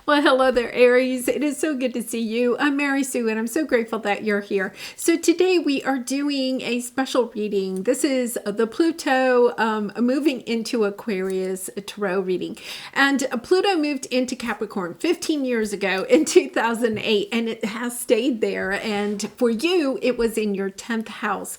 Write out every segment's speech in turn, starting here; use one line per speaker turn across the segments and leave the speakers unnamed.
Well, hello there, Aries. It is so good to see you. I'm Mary Sue, and I'm so grateful that you're here. So today we are doing a special reading. This is the Pluto moving into Aquarius tarot reading. And Pluto moved into Capricorn 15 years ago in 2008, and it has stayed there. And for you, it was in your 10th house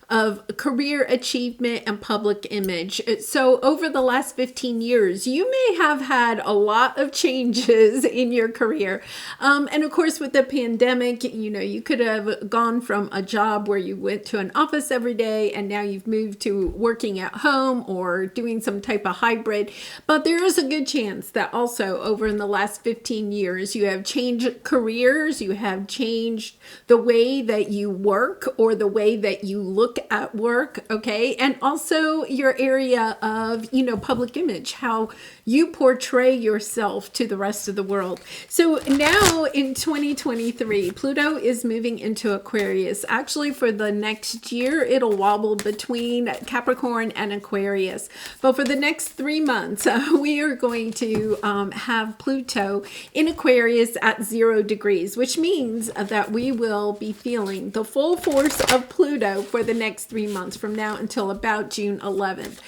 of career achievement and public image. So over the last 15 years, you may have had a lot of changes in your career. And of course, with the pandemic, you could have gone from a job where you went to an office every day, and now you've moved to working at home or doing some type of hybrid. But there is a good chance that also over in the last 15 years, you have changed careers, you have changed the way that you work or the way that you look at work, okay? And also your area of, public image, how you portray yourself to the rest of the world. So now in 2023, Pluto is moving into Aquarius. Actually, for the next year, it'll wobble between Capricorn and Aquarius. But for the next 3 months, we are going to have Pluto in Aquarius at 0 degrees, which means that we will be feeling the full force of Pluto for the next 3 months from now until about June 11th.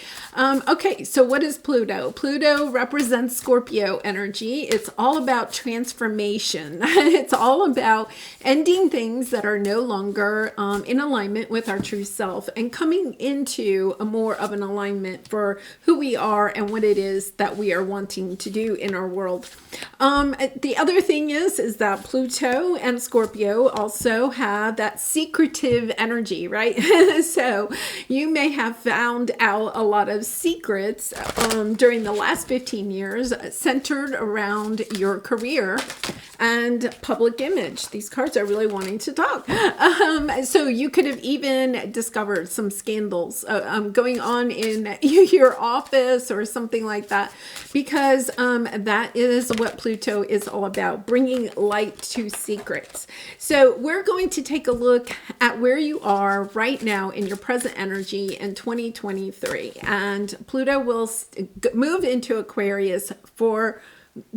Okay, so what is Pluto? Pluto represents Scorpio energy. It's all about transformation. It's all about ending things that are no longer in alignment with our true self and coming into a more of an alignment for who we are and what it is that we are wanting to do in our world. The other thing is that Pluto and Scorpio also have that secretive energy, right? So you may have found out a lot of secrets during the last 15 years centered around your career and public image. These cards are really wanting to talk. So you could have even discovered some scandals going on in your office or something like that, because that is what Pluto is all about, bringing light to secrets. So we're going to take a look at where you are right now in your present energy in 2023. And Pluto will move into Aquarius for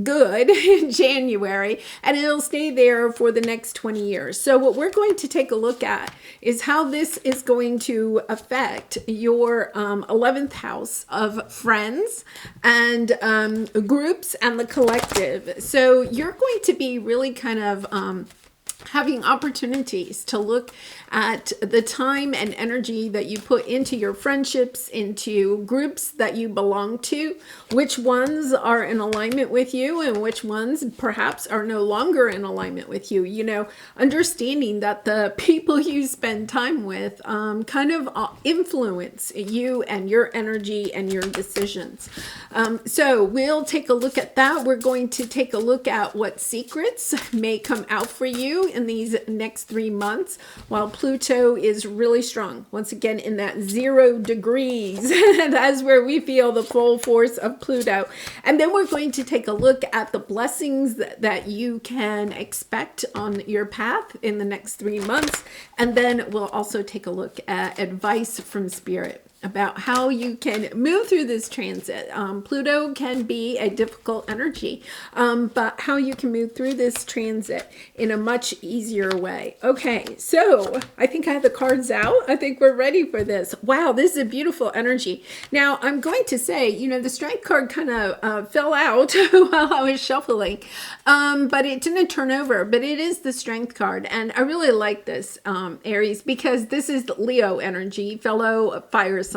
good in January, and it'll stay there for the next 20 years. So what we're going to take a look at is how this is going to affect your 11th house of friends and groups and the collective. So you're going to be really kind of having opportunities to look at the time and energy that you put into your friendships, into groups that you belong to, which ones are in alignment with you and which ones perhaps are no longer in alignment with you. Understanding that the people you spend time with kind of influence you and your energy and your decisions. So we'll take a look at that. We're going to take a look at what secrets may come out for you in these next 3 months while Pluto is really strong. Once again, in that 0 degrees. That's where we feel the full force of Pluto. And then we're going to take a look at the blessings that you can expect on your path in the next 3 months. And then we'll also take a look at advice from Spirit about how you can move through this transit. Pluto can be a difficult energy, but how you can move through this transit in a much easier way. Okay, so I think I have the cards out. I think we're ready for this. Wow, this is a beautiful energy. Now, I'm going to say, the Strength card kind of fell out while I was shuffling, but it didn't turn over, but it is the Strength card. And I really like this, Aries, because this is Leo energy, fellow fire sign.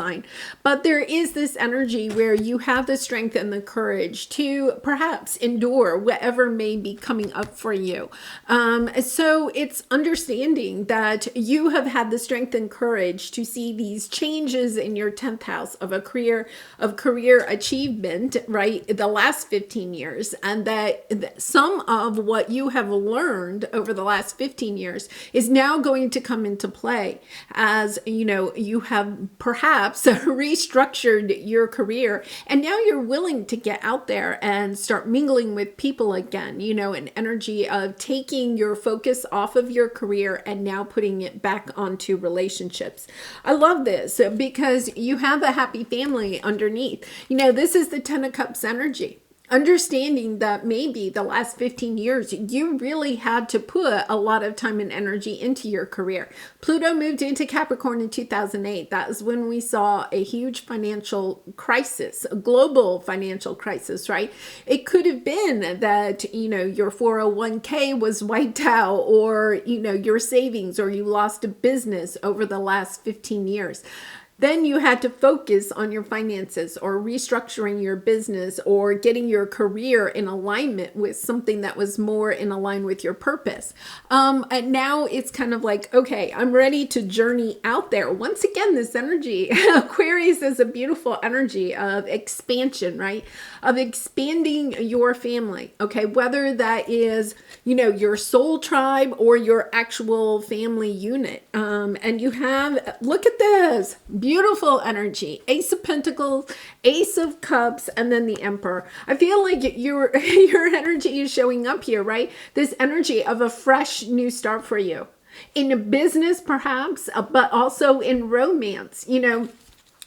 But there is this energy where you have the strength and the courage to perhaps endure whatever may be coming up for you. So it's understanding that you have had the strength and courage to see these changes in your 10th house of a career achievement, right? The last 15 years, and that some of what you have learned over the last 15 years is now going to come into play as, you have perhaps restructured your career, and now you're willing to get out there and start mingling with people again, an energy of taking your focus off of your career and now putting it back onto relationships. I love this because you have a happy family underneath. This is the Ten of Cups energy. understanding that maybe the last 15 years, you really had to put a lot of time and energy into your career. Pluto moved into Capricorn in 2008. That was when we saw a huge financial crisis, a global financial crisis, right? It could have been that, your 401k was wiped out, or, your savings, or you lost a business over the last 15 years. Then you had to focus on your finances, or restructuring your business, or getting your career in alignment with something that was more in line with your purpose. And now it's kind of like, okay, I'm ready to journey out there. Once again, this energy, Aquarius is a beautiful energy of expansion, right? Of expanding your family, okay? Whether that is, your soul tribe or your actual family unit. And you have, look at this, beautiful energy, Ace of Pentacles, Ace of Cups, and then the Emperor. I feel like your energy is showing up here, right? This energy of a fresh new start for you. In a business, perhaps, but also in romance,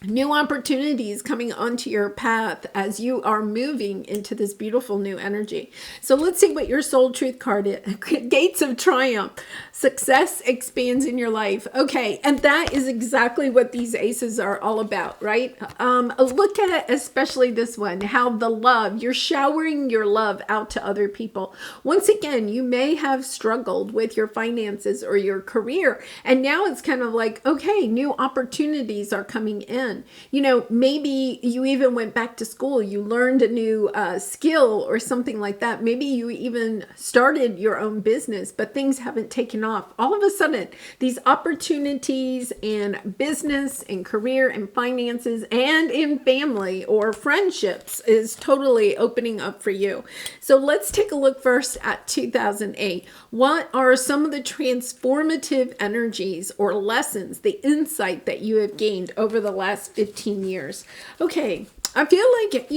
new opportunities coming onto your path as you are moving into this beautiful new energy. So let's see what your soul truth card is. Gates of Triumph. Success expands in your life. Okay, and that is exactly what these aces are all about, right? Look at especially this one, how the love, you're showering your love out to other people. Once again, you may have struggled with your finances or your career, and now it's kind of like, okay, new opportunities are coming in. Maybe you even went back to school, you learned a new skill or something like that. Maybe you even started your own business, but things haven't taken off. All of a sudden, these opportunities in business and career and finances and in family or friendships is totally opening up for you. So let's take a look first at 2008. What are some of the transformative energies or lessons, the insight that you have gained over the last 15 years? Okay, I feel like,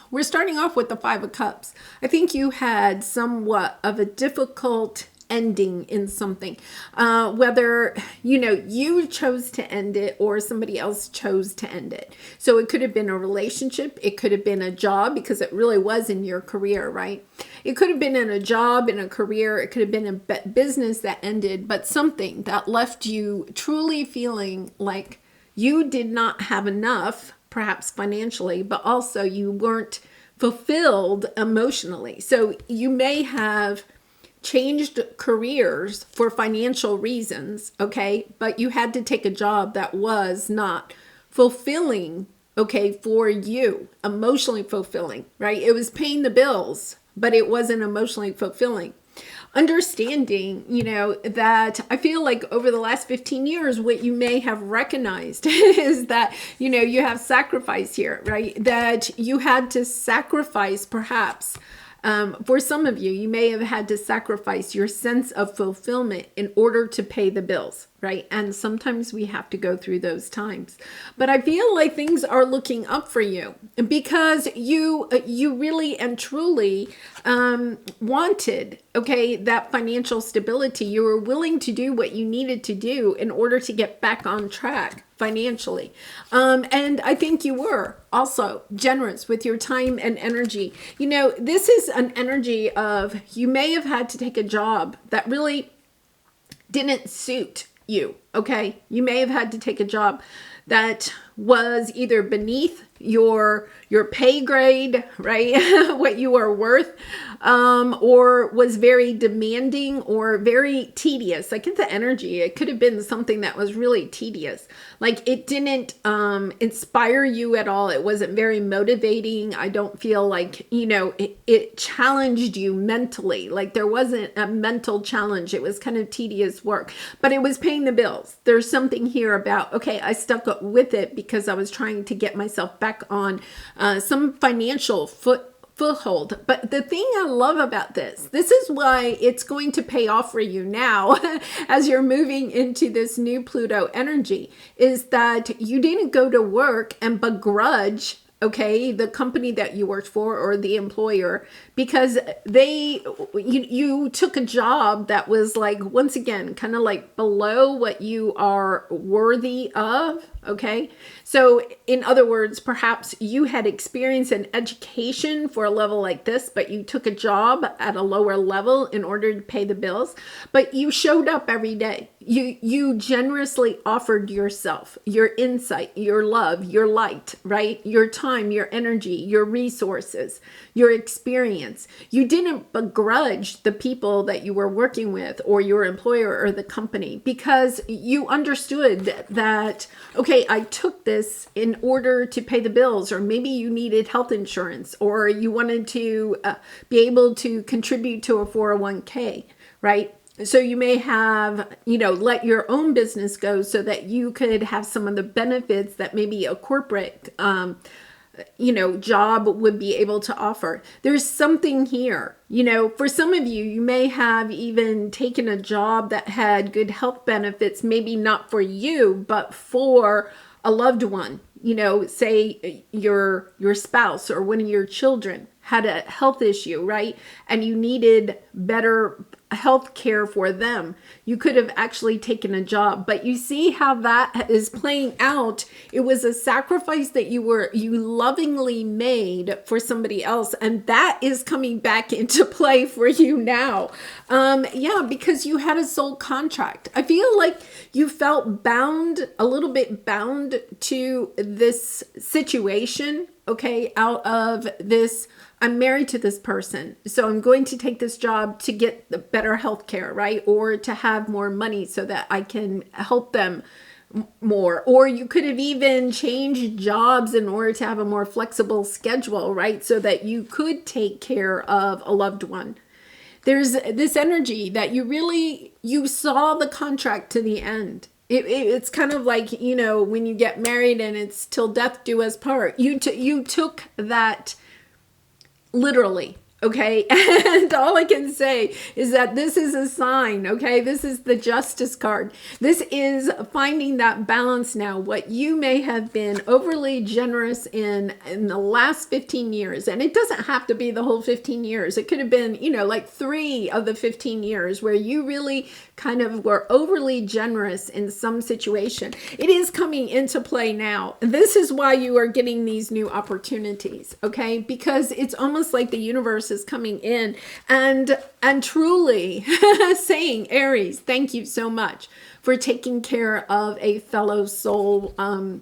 we're starting off with the Five of Cups. I think you had somewhat of a difficult ending in something, whether, you chose to end it or somebody else chose to end it. So it could have been a relationship. It could have been a job, because it really was in your career, right? It could have been in a job, in a career. It could have been a business that ended, but something that left you truly feeling like you did not have enough, perhaps financially, but also you weren't fulfilled emotionally. So you may have changed careers for financial reasons, okay? But you had to take a job that was not fulfilling, okay, for you, emotionally fulfilling, right? It was paying the bills, but it wasn't emotionally fulfilling. Understanding, that I feel like over the last 15 years, what you may have recognized is that, you have sacrifice here, right? That you had to sacrifice perhaps. For some of you, you may have had to sacrifice your sense of fulfillment in order to pay the bills, right? And sometimes we have to go through those times. But I feel like things are looking up for you because you really and truly wanted, okay, that financial stability. You were willing to do what you needed to do in order to get back on track financially. And I think you were also generous with your time and energy. This is an energy of, you may have had to take a job that really didn't suit you, okay? You may have had to take a job that was either beneath your pay grade, right? What you are worth, or was very demanding or very tedious. I get the energy. It could have been something that was really tedious. Like it didn't inspire you at all. It wasn't very motivating. I don't feel like, it challenged you mentally. Like there wasn't a mental challenge. It was kind of tedious work, but it was paying the bills. There's something here about, okay, I stuck with it because I was trying to get myself back on some financial foothold. But the thing I love about this is why it's going to pay off for you now as you're moving into this new Pluto energy, is that you didn't go to work and begrudge okay, the company that you worked for or the employer, because you took a job that was like, once again, kind of like below what you are worthy of. Okay. So in other words, perhaps you had experience and education for a level like this, but you took a job at a lower level in order to pay the bills, but you showed up every day. You generously offered yourself, your insight, your love, your light, right? Your time, your energy, your resources, your experience. You didn't begrudge the people that you were working with or your employer or the company, because you understood that, okay, I took this in order to pay the bills, or maybe you needed health insurance, or you wanted to be able to contribute to a 401k, right? So you may have, let your own business go so that you could have some of the benefits that maybe a corporate, job would be able to offer. There's something here, for some of you, you may have even taken a job that had good health benefits, maybe not for you, but for a loved one. Say your spouse or one of your children had a health issue, right? And you needed better health care for them. You could have actually taken a job, but you see how that is playing out. It was a sacrifice that you lovingly made for somebody else, and that is coming back into play for you now. Because you had a soul contract. I feel like you felt bound, a little bit bound to this situation, okay, out of this. I'm married to this person, so I'm going to take this job to get the better health care, right? Or to have more money so that I can help them more. Or you could have even changed jobs in order to have a more flexible schedule, right? So that you could take care of a loved one. There's this energy that you saw the contract to the end. It's kind of like, when you get married and it's till death do us part. You took that literally, okay? And all I can say is that this is a sign, okay? This is the Justice card. This is finding that balance now. What you may have been overly generous in the last 15 years, and it doesn't have to be the whole 15 years. It could have been, like 3 of the 15 years where you really kind of were overly generous in some situation. It is coming into play now. This is why you are getting these new opportunities, okay? Because it's almost like the universe is coming in and truly saying, Aries, thank you so much for taking care of a fellow soulmate,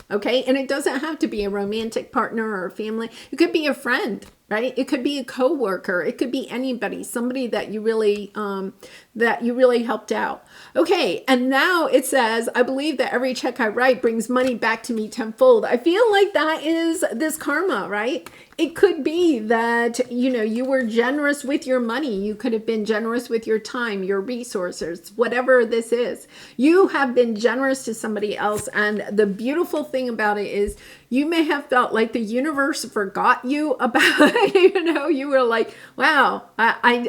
okay? And it doesn't have to be a romantic partner or a family. It could be a friend, right? It could be a coworker. It could be anybody, somebody that you really helped out. Okay, and now it says, I believe that every check I write brings money back to me tenfold. I feel like that is this karma, right? It could be that, you were generous with your money. You could have been generous with your time, your resources, whatever this is. You have been generous to somebody else. And the beautiful thing about it is you may have felt like the universe forgot you about, you were like, wow, I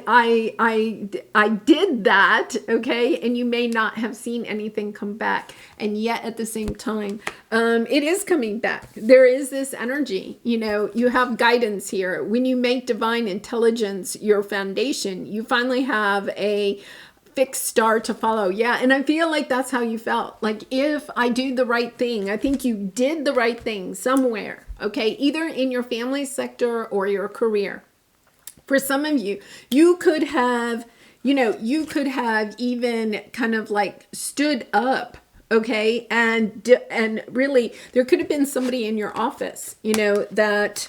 did that. Okay. And you may not have seen anything come back. And yet at the same time, it is coming back. There is this energy, you have guidance here. When you make divine intelligence your foundation, you finally have a fixed star to follow. Yeah. And I feel like that's how you felt. Like, if I do the right thing, I think you did the right thing somewhere. Okay. Either in your family sector or your career. For some of you, you could have even kind of like stood up. Okay. And really, there could have been somebody in your office, that,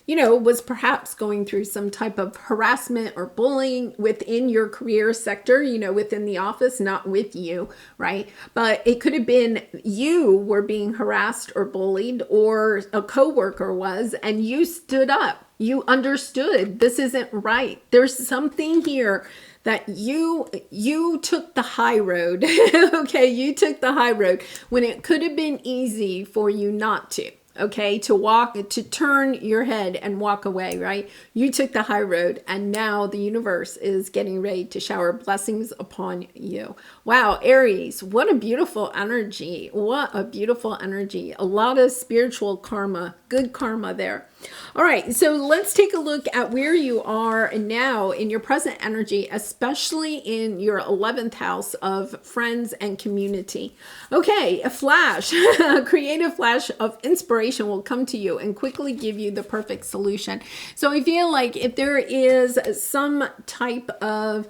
was perhaps going through some type of harassment or bullying within your career sector, within the office, not with you, right? But it could have been you were being harassed or bullied, or a coworker was, and you stood up. You understood this isn't right. There's something here that you took the high road. Okay, you took the high road when it could have been easy for you not to. okay, to turn your head and walk away, right? You took the high road, and now the universe is getting ready to shower blessings upon you. Wow, Aries, what a beautiful energy. What a beautiful energy. A lot of spiritual karma, good karma there. All right, so let's take a look at where you are now in your present energy, especially in your 11th house of friends and community. Okay, a flash, a creative flash of inspiration will come to you and quickly give you the perfect solution. So I feel like if there is some type of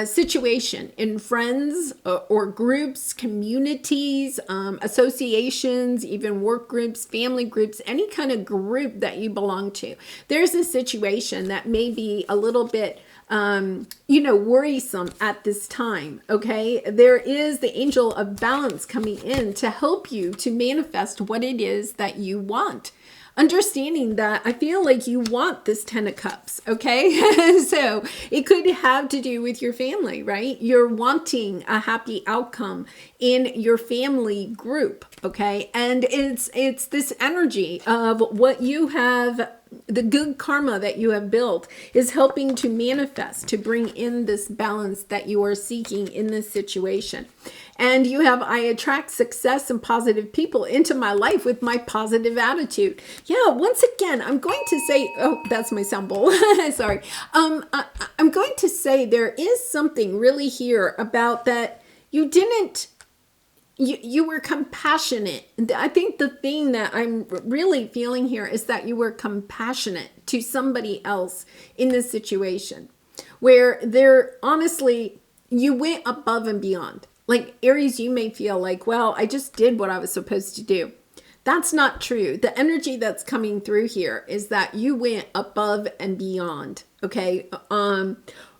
situation in friends or groups, communities, associations, even work groups, family groups, any kind of group that you belong to, there's a situation that may be a little bit worrisome at this time. Okay, there is the angel of balance coming in to help you to manifest what it is that you want. Understanding that I feel like you want this 10 of Cups, okay? So it could have to do with your family, right? You're wanting a happy outcome in your family group, okay? And it's this energy of what you have, the good karma that you have built is helping to manifest, to bring in this balance that you are seeking in this situation. And you have, I attract success and positive people into my life with my positive attitude. Yeah, once again, I'm going to say, oh, that's my sound bowl. Sorry. I'm going to say there is something really here about that you didn't, you were compassionate. I think the thing that I'm really feeling here is that you were compassionate to somebody else in this situation where honestly, you went above and beyond. Like Aries, you may feel like, well, I just did what I was supposed to do. That's not true. The energy that's coming through here is that you went above and beyond. Okay.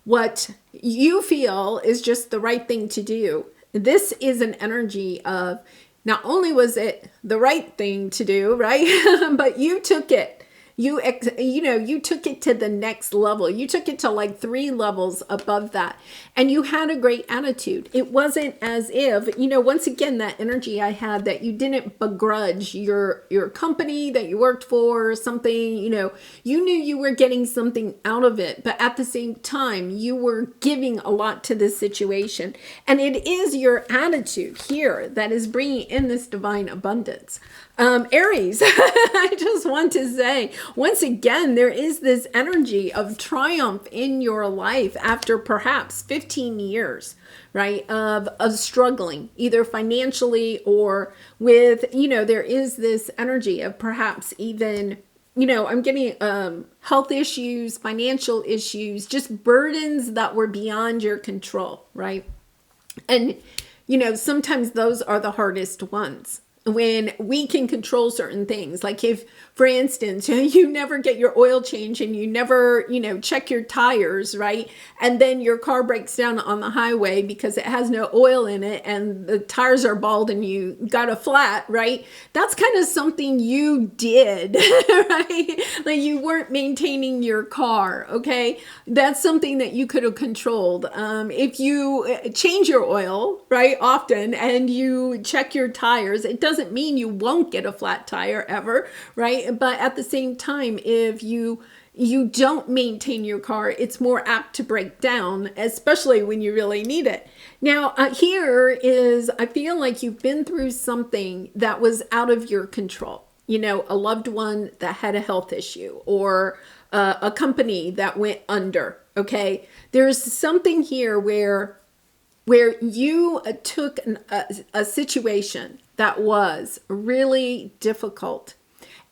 What you feel is just the right thing to do. This is an energy of not only was it the right thing to do, right? But you took it. You took it to the next level. You took it to like 3 levels above that. And you had a great attitude. It wasn't as if, once again, that energy I had that you didn't begrudge your company that you worked for or something, you knew you were getting something out of it. But at the same time, you were giving a lot to this situation. And it is your attitude here that is bringing in this divine abundance. Aries, I just want to say, once again, there is this energy of triumph in your life after perhaps 15 years, right, of struggling, either financially or with, there is this energy of perhaps even, I'm getting health issues, financial issues, just burdens that were beyond your control, right? And, sometimes those are the hardest ones. When we can control certain things, like if, for instance, you never get your oil change and you never, check your tires, right? And then your car breaks down on the highway because it has no oil in it and the tires are bald and you got a flat, right? That's kind of something you did, right? Like you weren't maintaining your car, okay? That's something that you could have controlled. If you change your oil, right, often, and you check your tires, it doesn't mean you won't get a flat tire ever, right? But at the same time, if you don't maintain your car, it's more apt to break down, especially when you really need it. Now, here is, I feel like you've been through something that was out of your control. A loved one that had a health issue or a company that went under, okay? There's something here where you took a situation that was really difficult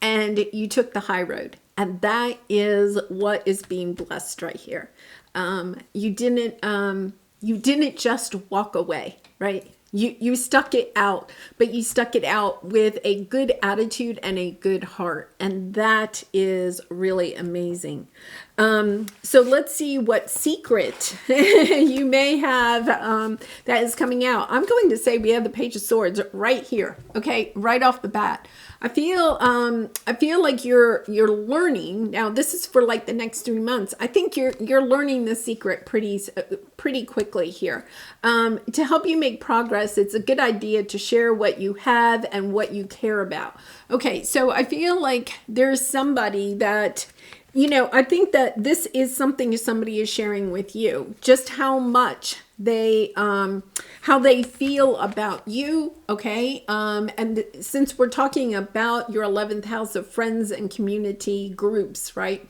and you took the high road. And that is what is being blessed right here. You didn't just walk away, right? You stuck it out, but you stuck it out with a good attitude and a good heart. And that is really amazing. So let's see what secret you may have that is coming out. I'm going to say we have the Page of Swords right here. Okay, right off the bat. I feel like you're learning now. This is for like the next 3 months. I think you're learning the secret pretty quickly here. To help you make progress, it's a good idea to share what you have and what you care about. Okay, so I feel like there's somebody that, I think that this is something somebody is sharing with you, just how much they feel about you. Okay. And since we're talking about your 11th house of friends and community groups, right?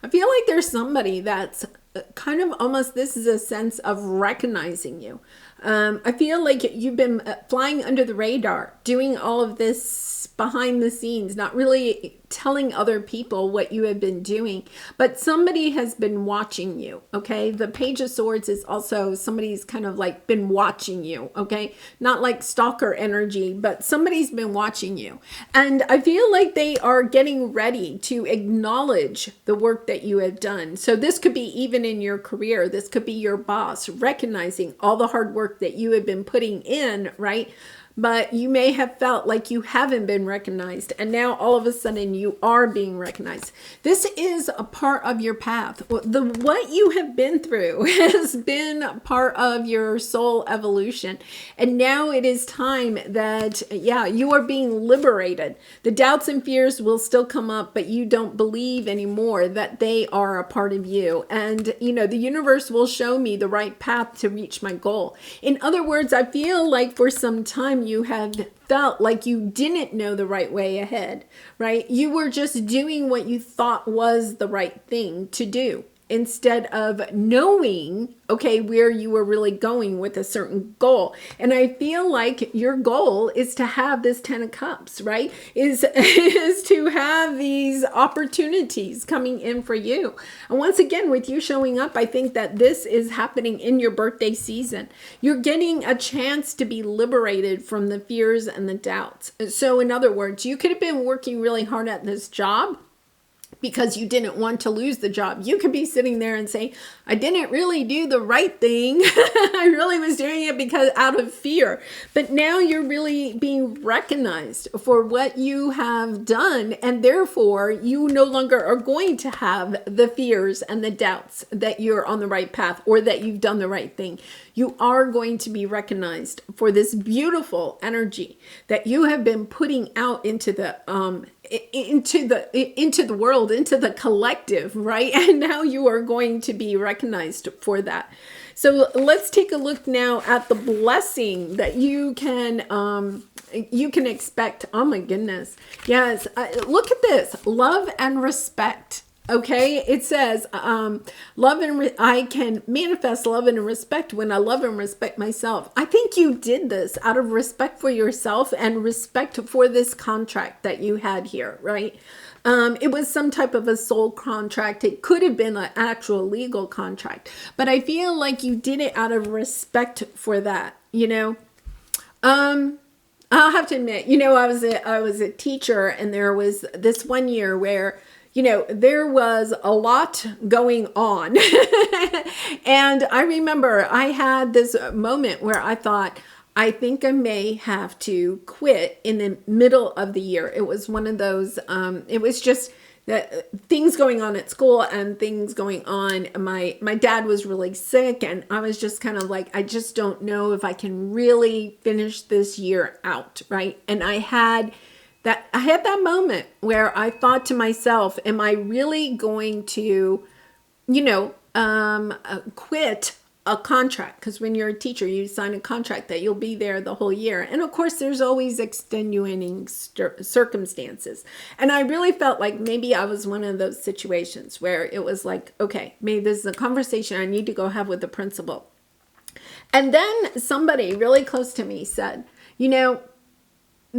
I feel like there's somebody that's kind of almost, this is a sense of recognizing you. I feel like you've been flying under the radar, doing all of this behind the scenes, not really telling other people what you have been doing, but somebody has been watching you. Okay. The Page of Swords is also somebody's kind of like been watching you. Okay. Not like stalker energy, but somebody's been watching you. And I feel like they are getting ready to acknowledge the work that you have done. So this could be even in your career. This could be your boss recognizing all the hard work that you have been putting in, right? But you may have felt like you haven't been recognized, and now all of a sudden you are being recognized. This is a part of your path. What you have been through has been part of your soul evolution, and now it is time that, you are being liberated. The doubts and fears will still come up, but you don't believe anymore that they are a part of you. And, the universe will show me the right path to reach my goal. In other words, I feel like for some time, you have felt like you didn't know the right way ahead, right? You were just doing what you thought was the right thing to do instead of knowing, okay, where you were really going with a certain goal. And I feel like your goal is to have this 10 of Cups, right? Is to have these opportunities coming in for you. And once again, with you showing up, I think that this is happening in your birthday season. You're getting a chance to be liberated from the fears and the doubts. So in other words, you could have been working really hard at this job because you didn't want to lose the job. You could be sitting there and say, I didn't really do the right thing. I really was doing it because out of fear. But now you're really being recognized for what you have done. And therefore, you no longer are going to have the fears and the doubts that you're on the right path or that you've done the right thing. You are going to be recognized for this beautiful energy that you have been putting out into the world, into the collective, right? And now you are going to be recognized for that. So let's take a look now at the blessing that you can expect. Oh my goodness. Yes. Look at this. Love and respect. Okay, it says, I can manifest love and respect when I love and respect myself. I think you did this out of respect for yourself and respect for this contract that you had here, right? It was some type of a soul contract. It could have been an actual legal contract, but I feel like you did it out of respect for that, I'll have to admit, I was a teacher, and there was this one year where there was a lot going on. And I remember I had this moment where I thought, I think I may have to quit in the middle of the year. It was one of those, it was just that things going on at school and things going on. My dad was really sick, and I was just kind of like, I just don't know if I can really finish this year out, right? And I had that moment where I thought to myself, am I really going to, quit a contract? Because when you're a teacher, you sign a contract that you'll be there the whole year. And of course, there's always extenuating circumstances. And I really felt like maybe I was one of those situations where it was like, okay, maybe this is a conversation I need to go have with the principal. And then somebody really close to me said,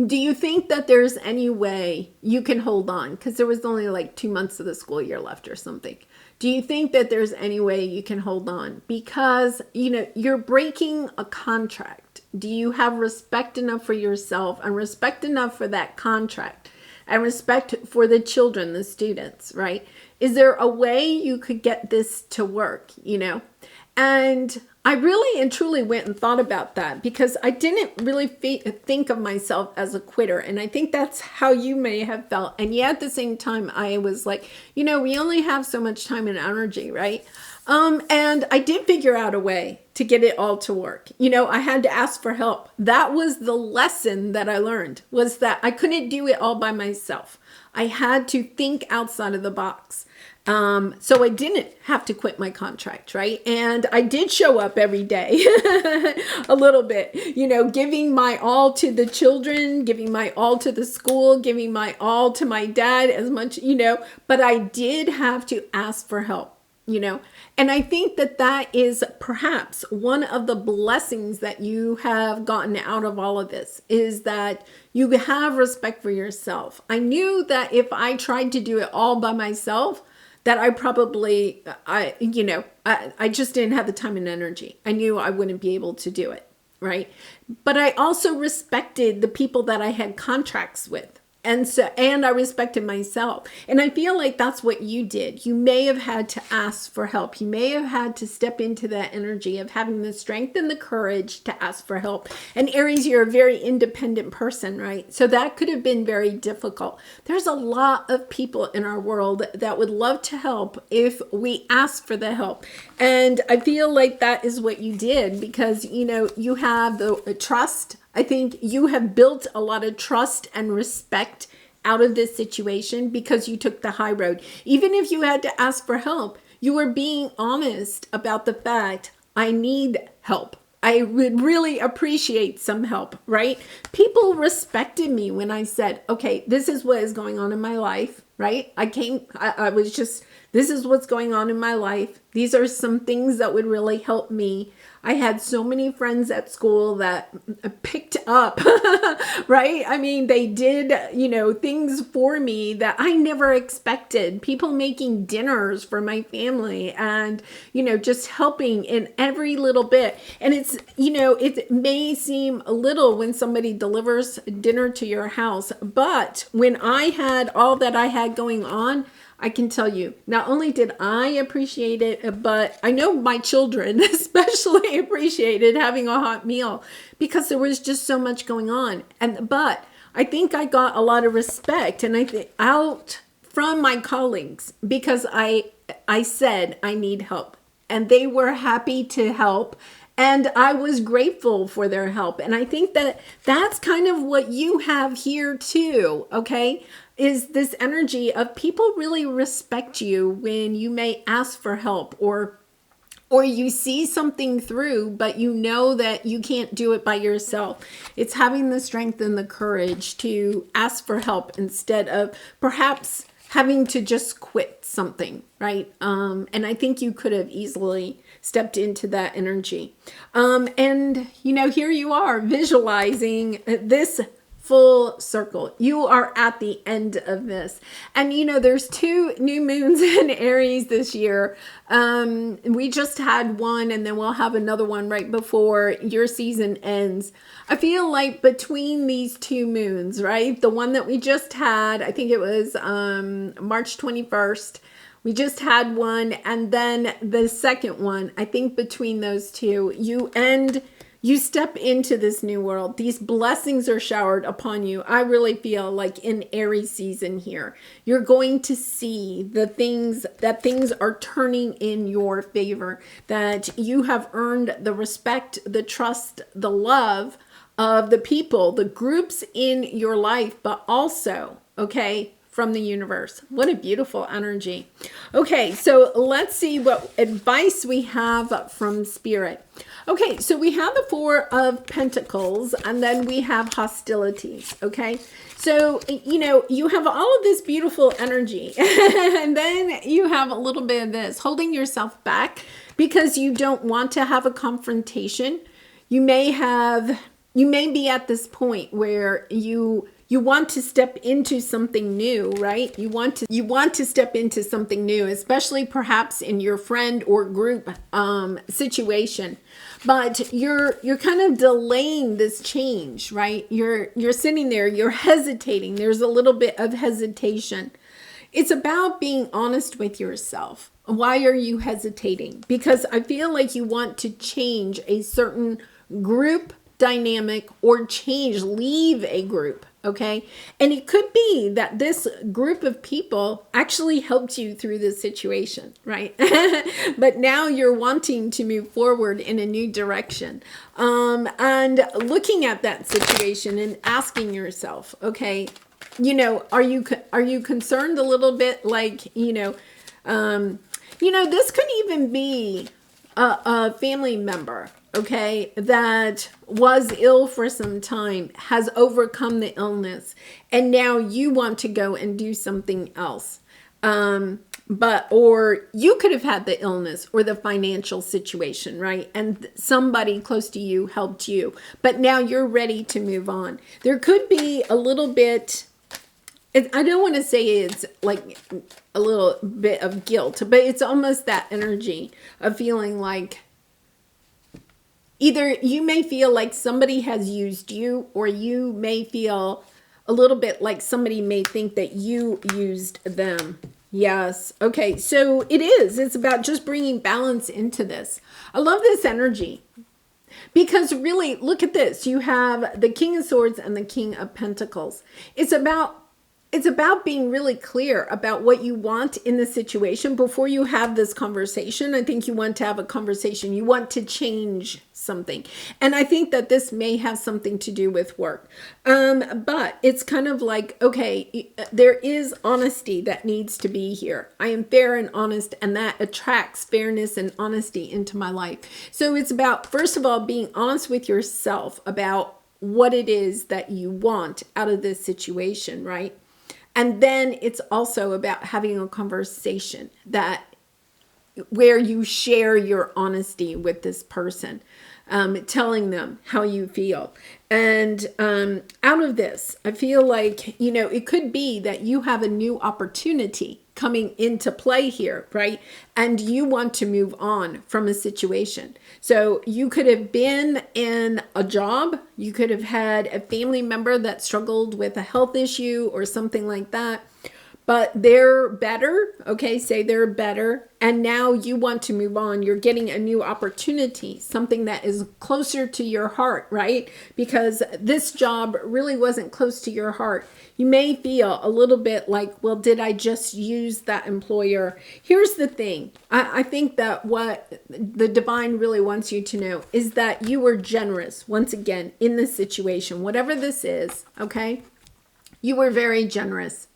do you think that there's any way you can hold on? Because there was only like 2 months of the school year left or something. Do you think that there's any way you can hold on? Because, you're breaking a contract. Do you have respect enough for yourself and respect enough for that contract and respect for the children, the students, right? Is there a way you could get this to work, you know? And I really and truly went and thought about that because I didn't really think of myself as a quitter. And I think that's how you may have felt. And yet at the same time, I was like, you know, we only have so much time and energy, right? And I did figure out a way to get it all to work. You know, I had to ask for help. That was the lesson that I learned, was that I couldn't do it all by myself. I had to think outside of the box. So I didn't have to quit my contract, right? And I did show up every day a little bit, you know, giving my all to the children, giving my all to the school, giving my all to my dad as much, you know, but I did have to ask for help. You know, and I think that that is perhaps one of the blessings that you have gotten out of all of this, is that you have respect for yourself. I knew that if I tried to do it all by myself, that I probably, I just didn't have the time and energy. I knew I wouldn't be able to do it, right? But I also respected the people that I had contracts with. And I respected myself. And I feel like that's what you did. You may have had to ask for help. You may have had to step into that energy of having the strength and the courage to ask for help. And Aries, you're a very independent person, right? So that could have been very difficult. There's a lot of people in our world that would love to help if we ask for the help. And I feel like that is what you did, because, you know, you have the trust. I think you have built a lot of trust and respect out of this situation because you took the high road. Even if you had to ask for help, you were being honest about the fact, I need help. I would really appreciate some help, right? People respected me when I said, okay, this is what is going on in my life, right? I was just, this is what's going on in my life. These are some things that would really help me. I had so many friends at school that picked up, right? I mean, they did, you know, things for me that I never expected. People making dinners for my family and, you know, just helping in every little bit. And it's, you know, it may seem a little when somebody delivers dinner to your house, but when I had all that I had going on, I can tell you, not only did I appreciate it, but I know my children especially appreciated having a hot meal because there was just so much going on. But I think I got a lot of respect and I think out from my colleagues because I said I need help and they were happy to help. And I was grateful for their help. And I think that that's kind of what you have here too, okay? Is this energy of people really respect you when you may ask for help or you see something through, but you know that you can't do it by yourself. It's having the strength and the courage to ask for help instead of perhaps having to just quit something, right? And I think you could have easily stepped into that energy. And, you know, here you are visualizing this full circle. You are at the end of this. And, you know, there's 2 new moons in Aries this year. We just had one and then we'll have another one right before your season ends. I feel like between these 2 moons, right? The one that we just had, I think it was March 21st. We just had one. And then the second one, I think between those 2, you step into this new world. These blessings are showered upon you. I really feel like in Aries season here, you're going to see things are turning in your favor, that you have earned the respect, the trust, the love of the people, the groups in your life, but also, okay, from the universe. What a beautiful energy. Okay, so let's see what advice we have from Spirit. Okay, so we have the 4 of Pentacles and then we have hostilities, okay? So, you know, you have all of this beautiful energy and then you have a little bit of this, holding yourself back because you don't want to have a confrontation. You may be at this point where you want to step into something new, right? You want to step into something new, especially perhaps in your friend or group situation. But you're kind of delaying this change, right? You're sitting there, you're hesitating. There's a little bit of hesitation. It's about being honest with yourself. Why are you hesitating? Because I feel like you want to change a certain group dynamic or leave a group, okay? And it could be that this group of people actually helped you through this situation, right? But now you're wanting to move forward in a new direction. And looking at that situation and asking yourself, okay, are you concerned a little bit, like, this could even be a family member, okay, that was ill for some time, has overcome the illness, and now you want to go and do something else. Or you could have had the illness or the financial situation, right? And somebody close to you helped you, but now you're ready to move on. There could be a little bit, I don't want to say it's like a little bit of guilt, but it's almost that energy of feeling like either you may feel like somebody has used you, or you may feel a little bit like somebody may think that you used them. Yes. Okay. So it's about just bringing balance into this. I love this energy. Because really, look at this. You have the King of Swords and the King of Pentacles. It's about being really clear about what you want in the situation before you have this conversation. I think you want to have a conversation. You want to change something. And I think that this may have something to do with work. But it's kind of like, okay, there is honesty that needs to be here. I am fair and honest, and that attracts fairness and honesty into my life. So it's about, first of all, being honest with yourself about what it is that you want out of this situation, right? And then it's also about having a conversation where you share your honesty with this person, telling them how you feel. And out of this, I feel like, it could be that you have a new opportunity coming into play here, right? And you want to move on from a situation. So you could have been in a job. You could have had a family member that struggled with a health issue or something like that. But they're better, okay, say they're better, and now you want to move on. You're getting a new opportunity, something that is closer to your heart, right? Because this job really wasn't close to your heart. You may feel a little bit like, well, did I just use that employer? Here's the thing. I think that what the divine really wants you to know is that you were generous, once again, in this situation. Whatever this is, okay? You were very generous.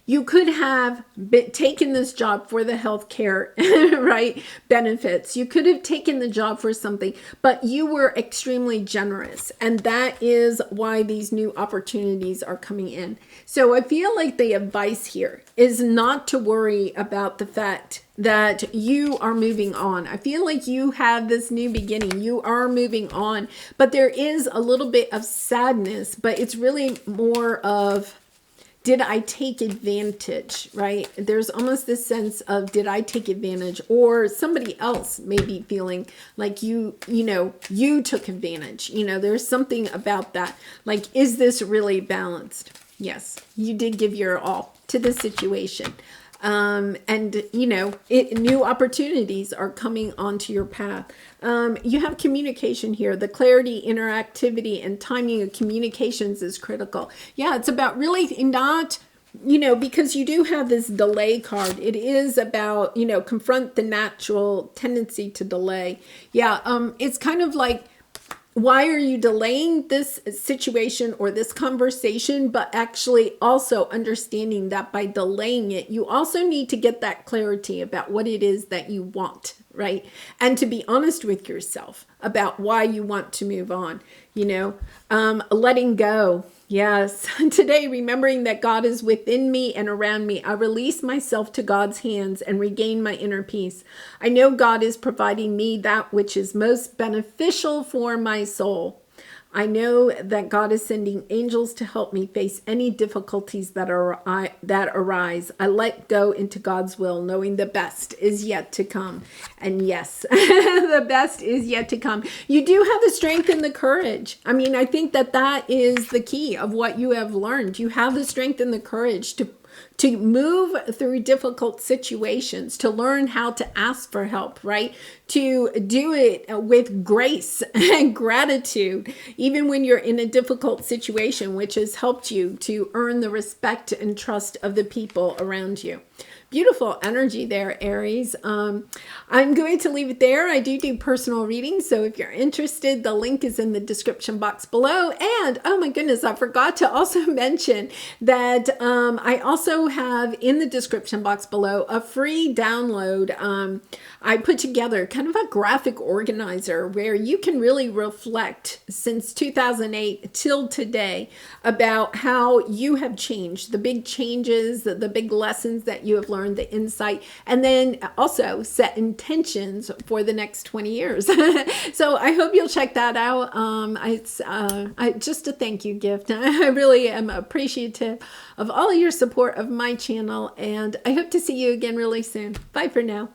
You could have taken this job for the health care, right, benefits. You could have taken the job for something, but you were extremely generous. And that is why these new opportunities are coming in. So I feel like the advice here is not to worry about the fact that you are moving on. I feel like you have this new beginning. You are moving on, but there is a little bit of sadness, but it's really more of, did I take advantage, right? There's almost this sense of, did I take advantage? Or somebody else may be feeling like you took advantage. There's something about that. Like, is this really balanced? Yes, you did give your all to the situation. New opportunities are coming onto your path. You have communication here. The clarity, interactivity, and timing of communications is critical. Yeah, it's about really not, because you do have this delay card. It is about, confront the natural tendency to delay. Yeah, it's kind of like, why are you delaying this situation or this conversation, but actually also understanding that by delaying it, you also need to get that clarity about what it is that you want, right? And to be honest with yourself about why you want to move on, letting go. Yes. Today, remembering that God is within me and around me, I release myself to God's hands and regain my inner peace. I know God is providing me that which is most beneficial for my soul. I know that God is sending angels to help me face any difficulties that arise. I let go into God's will, knowing the best is yet to come. And yes, the best is yet to come. You do have the strength and the courage. I think that is the key of what you have learned. You have the strength and the courage to to move through difficult situations, to learn how to ask for help, right? To do it with grace and gratitude, even when you're in a difficult situation, which has helped you to earn the respect and trust of the people around you. Beautiful energy there, Aries. I'm going to leave it there. I do personal readings, so if you're interested, the link is in the description box below. And oh my goodness, I forgot to also mention that I also have in the description box below a free download. I put together kind of a graphic organizer where you can really reflect since 2008 till today about how you have changed, the big changes, the big lessons that you have learned, the insight, and then also set intentions for the next 20 years. So I hope you'll check that out. It's just a thank you gift. I really am appreciative of all your support of my channel, and I hope to see you again really soon. Bye for now.